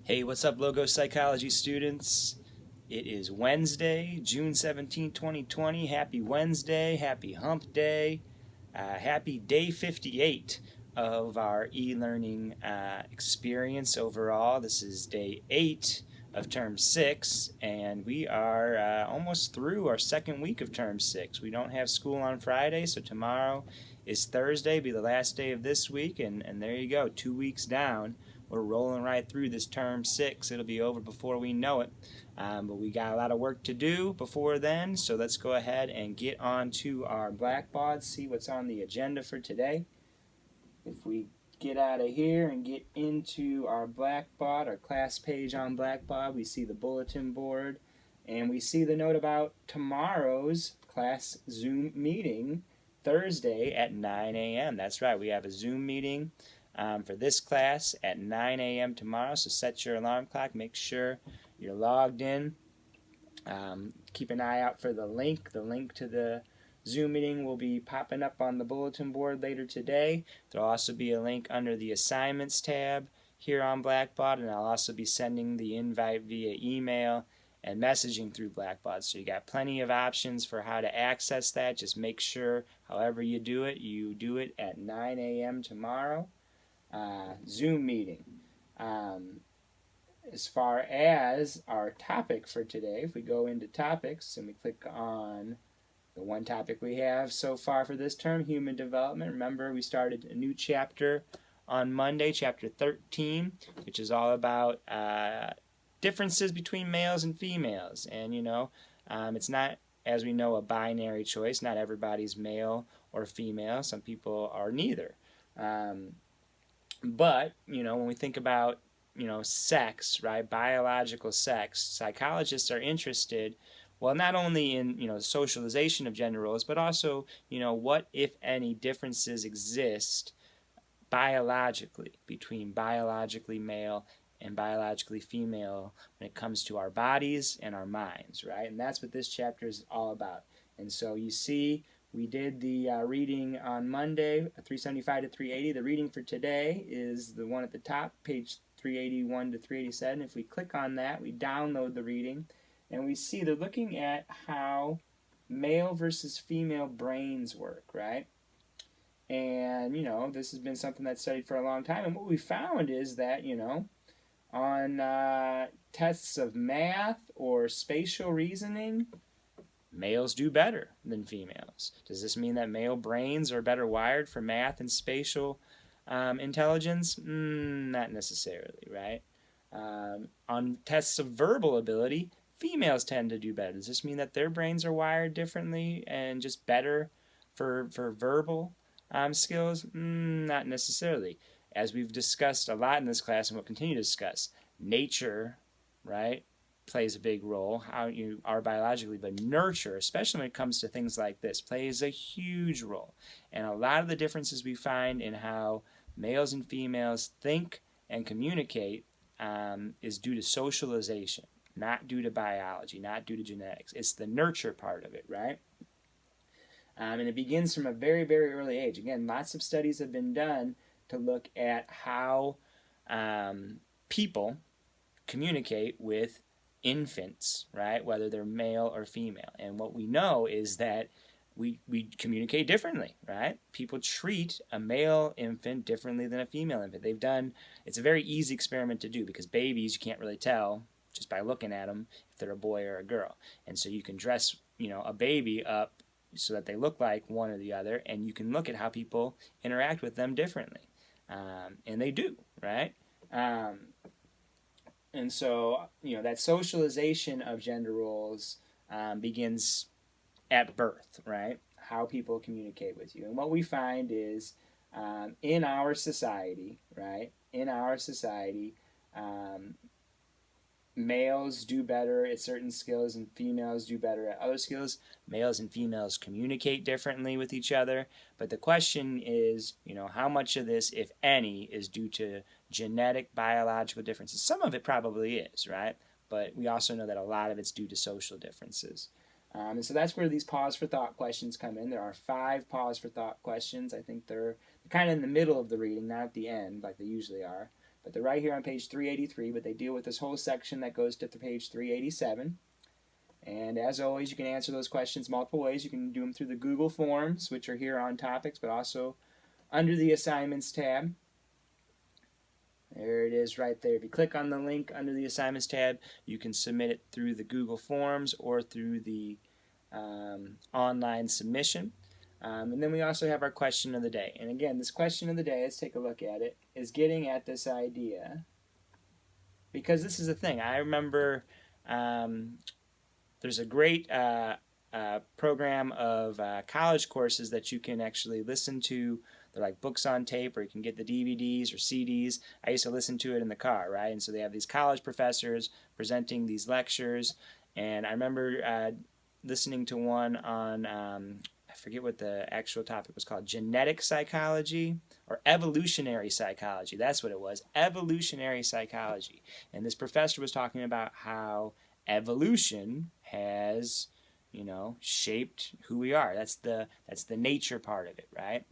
Hey, what's up, Logo Psychology students? It is Wednesday, June 17, 2020. Happy Wednesday, happy hump day, happy day 58 of our e-learning experience overall. This is day 8 of term 6, and we are almost through our second week of term 6. We don't have school on Friday, so tomorrow is Thursday, be the last day of this week, and there you go, 2 weeks down. We're rolling right through this term 6. It'll be over before we know it. But we got a lot of work to do before then, so let's go ahead and get on to our blackboard, see what's on the agenda for today. If we get out of here and get into our blackboard, our class page on blackboard, we see the bulletin board, and we see the note about tomorrow's class Zoom meeting, Thursday at 9 a.m. That's right, we have a Zoom meeting for this class at 9 a.m. tomorrow, so set your alarm clock, make sure you're logged in. Keep an eye out for the link. The link to the Zoom meeting will be popping up on the bulletin board later today. There'll also be a link under the assignments tab here on Blackboard, and I'll also be sending the invite via email and messaging through Blackboard. So you got plenty of options for how to access that. Just make sure, however you do it at 9 a.m. tomorrow. Zoom meeting. As far as our topic for today, if we go into topics and we click on the one topic we have so far for this term, human development. Remember, we started a new chapter on Monday, chapter 13, which is all about differences between males and females. And, it's not, as we know, a binary choice. Not everybody's male or female. Some people are neither. But, when we think about, sex, right, biological sex, psychologists are interested, well, not only in, socialization of gender roles, but also, what, if any, differences exist biologically between biologically male and biologically female when it comes to our bodies and our minds, right? And that's what this chapter is all about. And so you see, we did the reading on Monday, 375 to 380. The reading for today is the one at the top, page 381 to 387. If we click on that, we download the reading, and we see they're looking at how male versus female brains work, right? And, this has been something that's studied for a long time. And what we found is that, on tests of math or spatial reasoning, males do better than females. Does this mean that male brains are better wired for math and spatial intelligence? Not necessarily, right? On tests of verbal ability, females tend to do better. Does this mean that their brains are wired differently and just better for verbal skills? Not necessarily. As we've discussed a lot in this class and we'll continue to discuss, nature, right, plays a big role, how you are biologically, but nurture, especially when it comes to things like this, plays a huge role. And a lot of the differences we find in how males and females think and communicate is due to socialization, not due to biology, not due to genetics. It's the nurture part of it, right? And it begins from a very, very early age. Again, lots of studies have been done to look at how people communicate with infants, right, whether they're male or female. And what we know is that we communicate differently, right? People treat a male infant differently than a female infant. It's a very easy experiment to do because babies, you can't really tell just by looking at them if they're a boy or a girl. And so you can dress, a baby up so that they look like one or the other, and you can look at how people interact with them differently. And they do, right? And so, that socialization of gender roles begins at birth, right? How people communicate with you. And what we find is in our society, right? Males do better at certain skills and females do better at other skills. Males and females communicate differently with each other. But the question is, how much of this, if any, is due to genetic, biological differences? Some of it probably is, right? But we also know that a lot of it's due to social differences. And so that's where these pause for thought questions come in. There are 5 pause for thought questions. I think they're kind of in the middle of the reading, not at the end like they usually are. but they're right here on page 383, but they deal with this whole section that goes to page 387. And as always, you can answer those questions multiple ways. You can do them through the Google Forms, which are here on topics, but also under the Assignments tab. There it is right there. If you click on the link under the Assignments tab, you can submit it through the Google Forms or through the online submission. And then we also have our question of the day. And again, this question of the day, let's take a look at it, is getting at this idea. Because this is the thing. I remember there's a great program of college courses that you can actually listen to. They're like books on tape, or you can get the DVDs or CDs. I used to listen to it in the car, right? And so they have these college professors presenting these lectures. And I remember listening to one on, I forget what the actual topic was called, genetic psychology or evolutionary psychology. That's what it was, evolutionary psychology. And this professor was talking about how evolution has, shaped who we are. That's the nature part of it, right?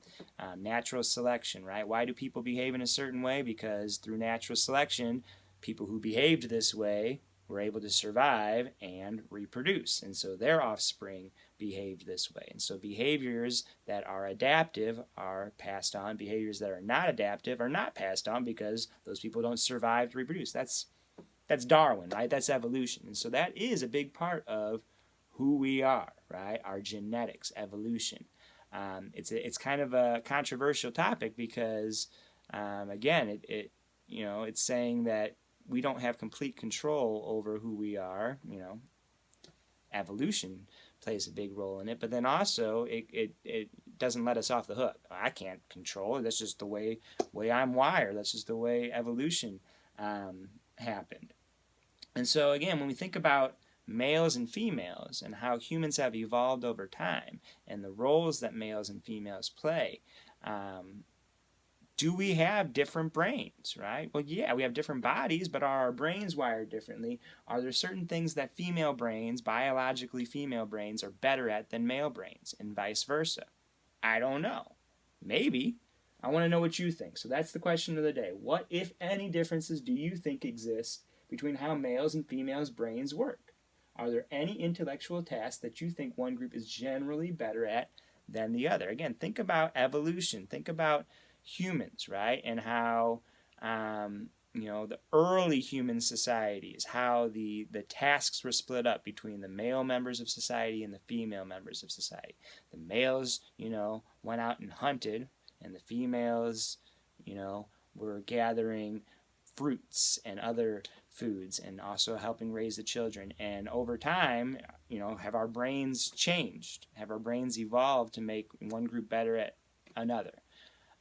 Natural selection, right? Why do people behave in a certain way? Because through natural selection, people who behaved this way were able to survive and reproduce, and so their offspring behaved this way. And so behaviors that are adaptive are passed on. Behaviors that are not adaptive are not passed on because those people don't survive to reproduce. That's Darwin, right? That's evolution. And so that is a big part of who we are, right? Our genetics, evolution. It's kind of a controversial topic because, again, it's saying that we don't have complete control over who we are. Evolution plays a big role in it, but then also it doesn't let us off the hook. I can't control it. That's just the way I'm wired. That's just the way evolution happened. And so again, when we think about males and females and how humans have evolved over time and the roles that males and females play, do we have different brains, right? Well, yeah, we have different bodies, but are our brains wired differently? Are there certain things that female brains, biologically female brains, are better at than male brains, and vice versa? I don't know. Maybe. I want to know what you think. So that's the question of the day. What, if any, differences do you think exist between how males and females' brains work? Are there any intellectual tasks that you think one group is generally better at than the other? Again, think about evolution. Think about humans, right? And how, the early human societies, how the tasks were split up between the male members of society and the female members of society. The males, went out and hunted, and the females, were gathering fruits and other foods and also helping raise the children. And over time, have our brains changed? Have our brains evolved to make one group better at another?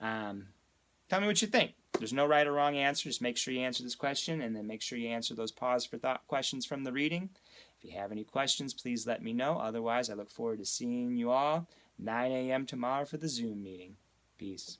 Tell me what you think. There's no right or wrong answer. Just make sure you answer this question, and then make sure you answer those pause for thought questions from the reading. If you have any questions, please let me know. Otherwise, I look forward to seeing you all 9 a.m. tomorrow for the Zoom meeting. Peace.